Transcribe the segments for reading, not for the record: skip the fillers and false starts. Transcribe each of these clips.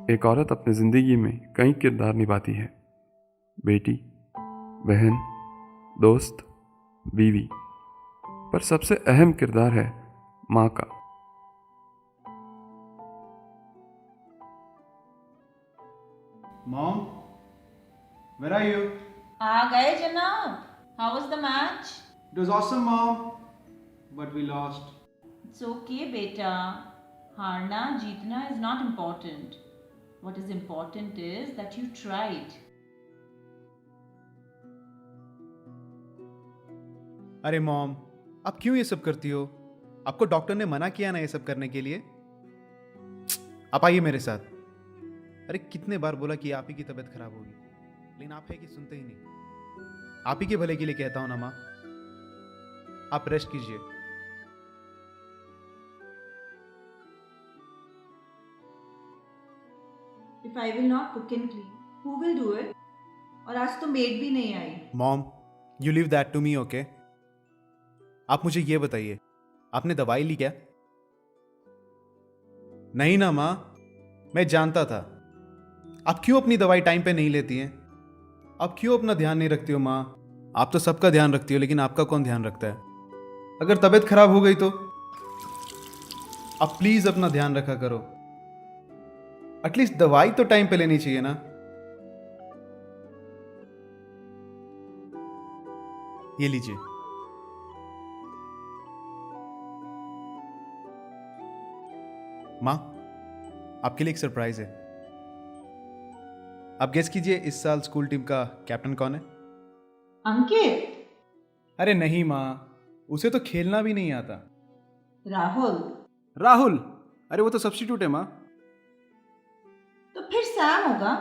एक औरत अपनी ज़िंदगी में कई किरदार निभाती है। बेटी, बहन, दोस्त, बीवी, पर सबसे अहम किरदार है माँ का। Mom, where are you? आ गए जनाब। How was the match? It was awesome, Mom, but we lost. It's okay, बेटा। हारना जीतना is not important. What is important is that you tried. अरे मॉम, आप क्यों ये सब करती हो? आपको डॉक्टर ने मना किया ना ये सब करने के लिए। आप आइए मेरे साथ। अरे कितने बार बोला कि आप ही की तबीयत खराब होगी, लेकिन आप है कि सुनते ही नहीं। आप ही के भले के लिए कहता हूं ना माँ, आप रेस्ट कीजिए। If I will not cook and clean, who will do it? और आज तो मेड भी नहीं आई। Mom, you leave that to me, okay? आप मुझे ये बताइए, आपने दवाई ली क्या? नहीं ना माँ, मैं जानता था। आप क्यों अपनी दवाई टाइम पे नहीं लेती हैं? आप क्यों अपना ध्यान नहीं रखती हो माँ? आप तो सबका ध्यान रखती हो, लेकिन आपका कौन ध्यान रखता है? अगर तबीयत खराब हो गई तो आप प्लीज अपना ध्यान रखा करो। एटलीस्ट दवाई तो टाइम पे लेनी चाहिए ना। ये लीजिए। माँ, आपके लिए एक सरप्राइज है। आप गेस कीजिए इस साल स्कूल टीम का कैप्टन कौन है? अंकित। अरे नहीं माँ, उसे तो खेलना भी नहीं आता। राहुल। राहुल? अरे वो तो सब्स्टिट्यूट है माँ। तो फिर सैम होगा।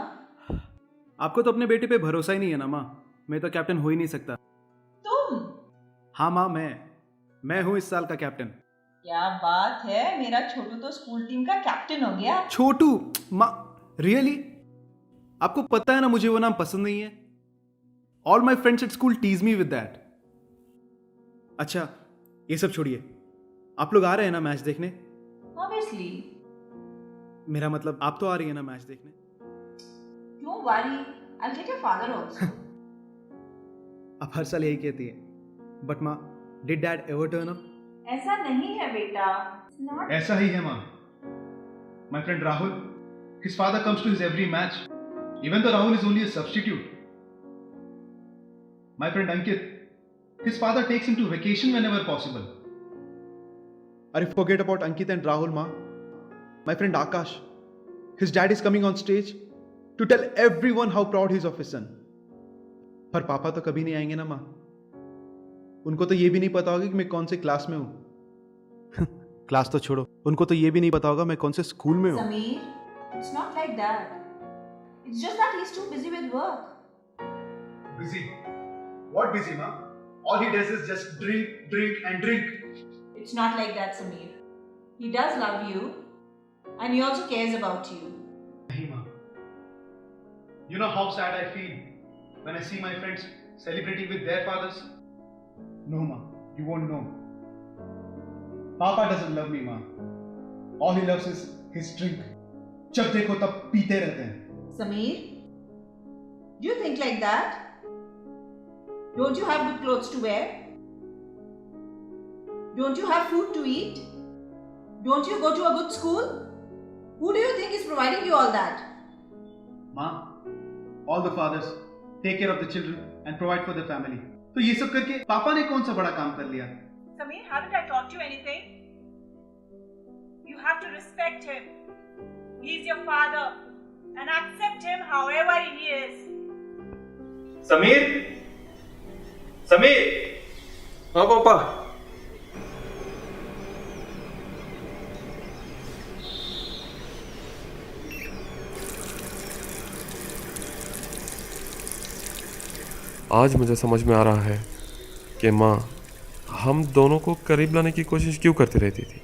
आपको तो अपने बेटे पे भरोसा ही नहीं है ना माँ। मैं तो कैप्टन हो ही नहीं सकता। तुम? हाँ माँ, मैं हूँ इस साल का कैप्टन। क्या बात है, मेरा छोटू तो स्कूल टीम का कैप्टन हो गया। छोटू? माँ, रियली? आपको पता है ना मुझे वो नाम पसंद नहीं है। All my friends at school tease me with that. अच्छा, ये सब छोड़िए। आप लोग आ रहे हैं ना मैच देखने? Obviously. मेरा मतलब आप तो आ रही है ना मैच देखने? Don't worry, I'll get your father also. आप हर साल यही कहती है। बट माँ, did dad ever turn up? ऐसा नहीं है बेटा। It's not. ऐसा ही है माँ। My friend Rahul, his father comes to his every match, even though Rahul is only a substitute. My friend Ankit, his father takes him to vacation whenever possible. Are forget about Ankit and Rahul, ma. My friend Akash, his dad is coming on stage to tell everyone how proud he is of his son. पर पापा तो कभी नहीं आएंगे ना माँ। उनको तो ये भी नहीं पता होगा कि मैं कौन से क्लास में हूँ। क्लास तो छोड़ो, उनको तो ये भी नहीं पता होगा मैं कौन से स्कूल में हूँ। Sameer, it's not like that. It's just that he's too busy with work. Busy? What busy, ma? All he does is just drink, drink and drink. It's not like that, Sameer. He does love you, and he also cares about you. Nahi, ma. You know how sad I feel when I see my friends celebrating with their fathers? No, ma. You won't know. Papa doesn't love me, ma. All he loves is his drink. जब देखो तब पीते रहते हैं। Sameer, do you think like that? Don't you have good clothes to wear? Don't you have food to eat? Don't you go to a good school? Who do you think is providing you all that? माँ, all the fathers take care of the children and provide for their family. तो ये सब करके पापा ने कौन सा बड़ा काम कर लिया? Sameer, haven't I taught you anything? You have to respect him. He's your father and accept him however he is. Sameer, Sameer. हाँ पापा। आज मुझे समझ में आ रहा है कि माँ हम दोनों को करीब लाने की कोशिश क्यों करती रहती थी।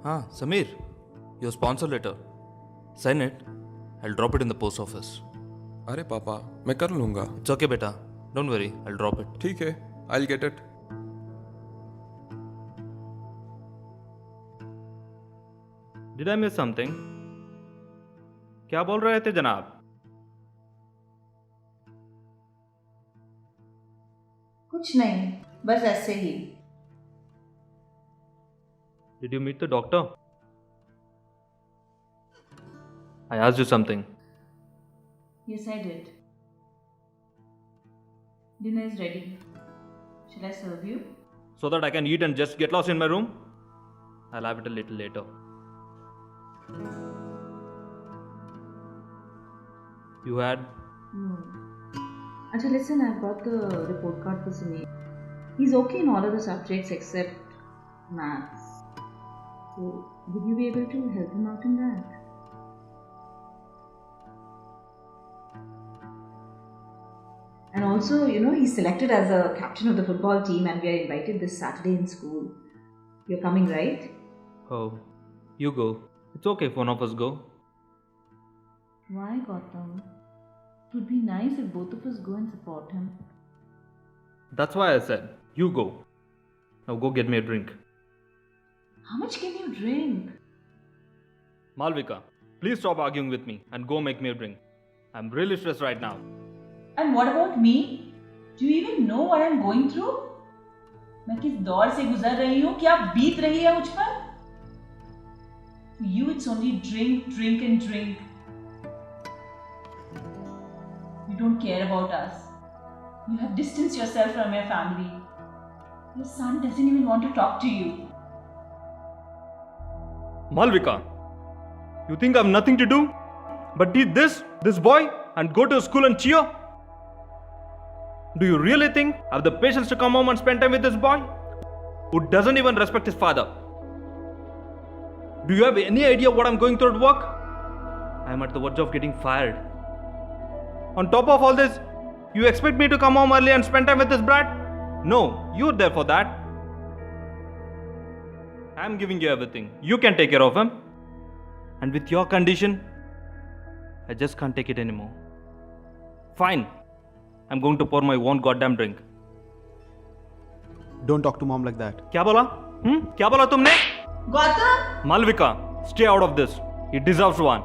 हाँ Sameer, your sponsor letter. Sign it. I'll drop it in the post office. अरे पापा, मैं कर लूँगा. It's okay, beta. Don't worry. I'll drop it. ठीक है, I'll get it. Did I miss something? क्या बोल रहे थे जनाब? कुछ नहीं, बस ऐसे ही. Did you meet the doctor? I asked you something. Yes, I did. Dinner is ready. Shall I serve you? So that I can eat and just get lost in my room? I'll have it a little later. You had? No. Actually, listen, I've got the report card for Sunil. He's okay in all of the subjects except maths. So, would you be able to help him out in that? And also, he's selected as a captain of the football team and we are invited this Saturday in school. You're coming, right? Oh, you go. It's okay if one of us go. Why, Gautam? It would be nice if both of us go and support him. That's why I said, you go. Now go get me a drink. How much can you drink? Malvika, please stop arguing with me and go make me a drink. I'm really stressed right now. And what about me? Do you even know what I'm going through? मैं किस दौर से गुजर रही हूँ, क्या बीत रही है मुझ पर? For you, it's only drink, drink and drink. You don't care about us. You have distanced yourself from your family. Your son doesn't even want to talk to you. Malvika, you think I've nothing to do but teach this boy and go to school and cheer? Do you really think I have the patience to come home and spend time with this boy who doesn't even respect his father? Do you have any idea what I'm going through at work? I'm at the verge of getting fired. On top of all this, you expect me to come home early and spend time with this brat? No, you're there for that. I'm giving you everything. You can take care of him. And with your condition, I just can't take it anymore. Fine. I'm going to pour my own goddamn drink. Don't talk to mom like that. क्या बोला? क्या बोला तुमने? Gautam! Malvika, stay out of this. He deserves one.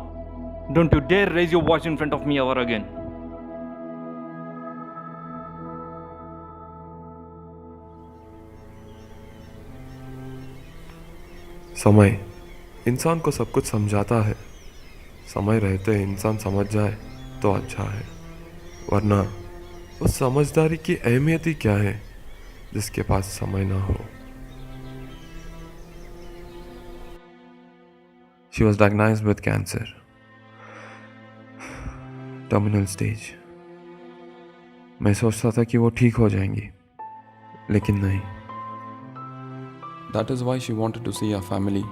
Don't you dare raise your voice in front of me ever again. समय इंसान को सब कुछ समझाता है. समय रहते इंसान समझ जाए तो अच्छा है, वरना उस समझदारी की अहमियत ही क्या है जिसके पास समय ना हो. She was diagnosed with cancer. Terminal stage. मैं सोचता था कि वो ठीक हो जाएंगी, लेकिन नहीं. That is why she wanted to see our family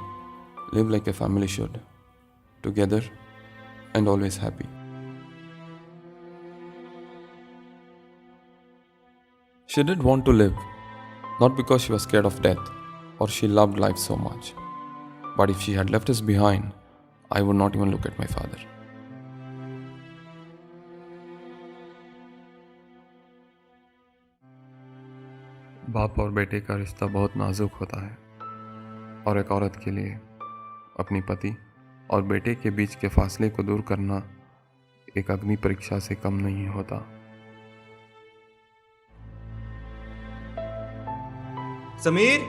live like a family should, together and always happy. She did want to live, not because she was scared of death or she loved life so much, but if she had left us behind, I would not even look at my father. बाप और बेटे का रिश्ता बहुत नाजुक होता है और एक औरत के लिए अपनी पति और बेटे के बीच के फासले को दूर करना एक अग्नि परीक्षा से कम नहीं होता. समीर,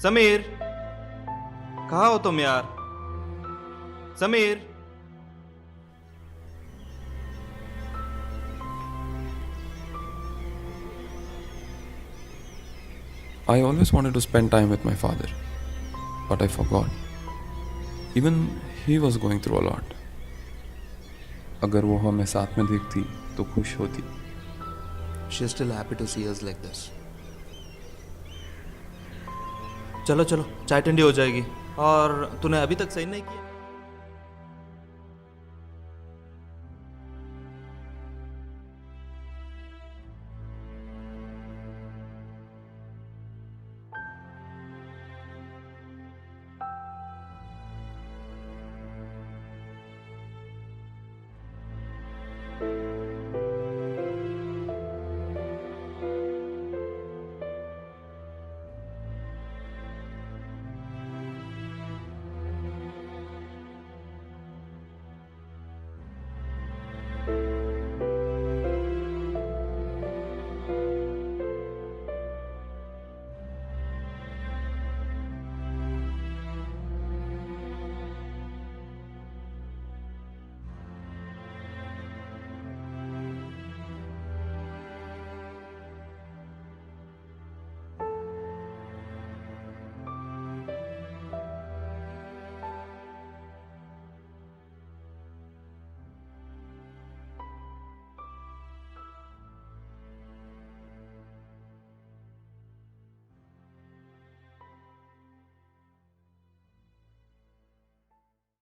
समीर, कहाँ हो तुम यार? Sameer, I always wanted to spend time with my father, but I forgot. Even he was going through a lot. अगर वो हमें साथ में देखती तो खुश होती. she's still happy to see us like this. चलो चलो, चाय ठंडी हो जाएगी. और तूने अभी तक सही नहीं किया.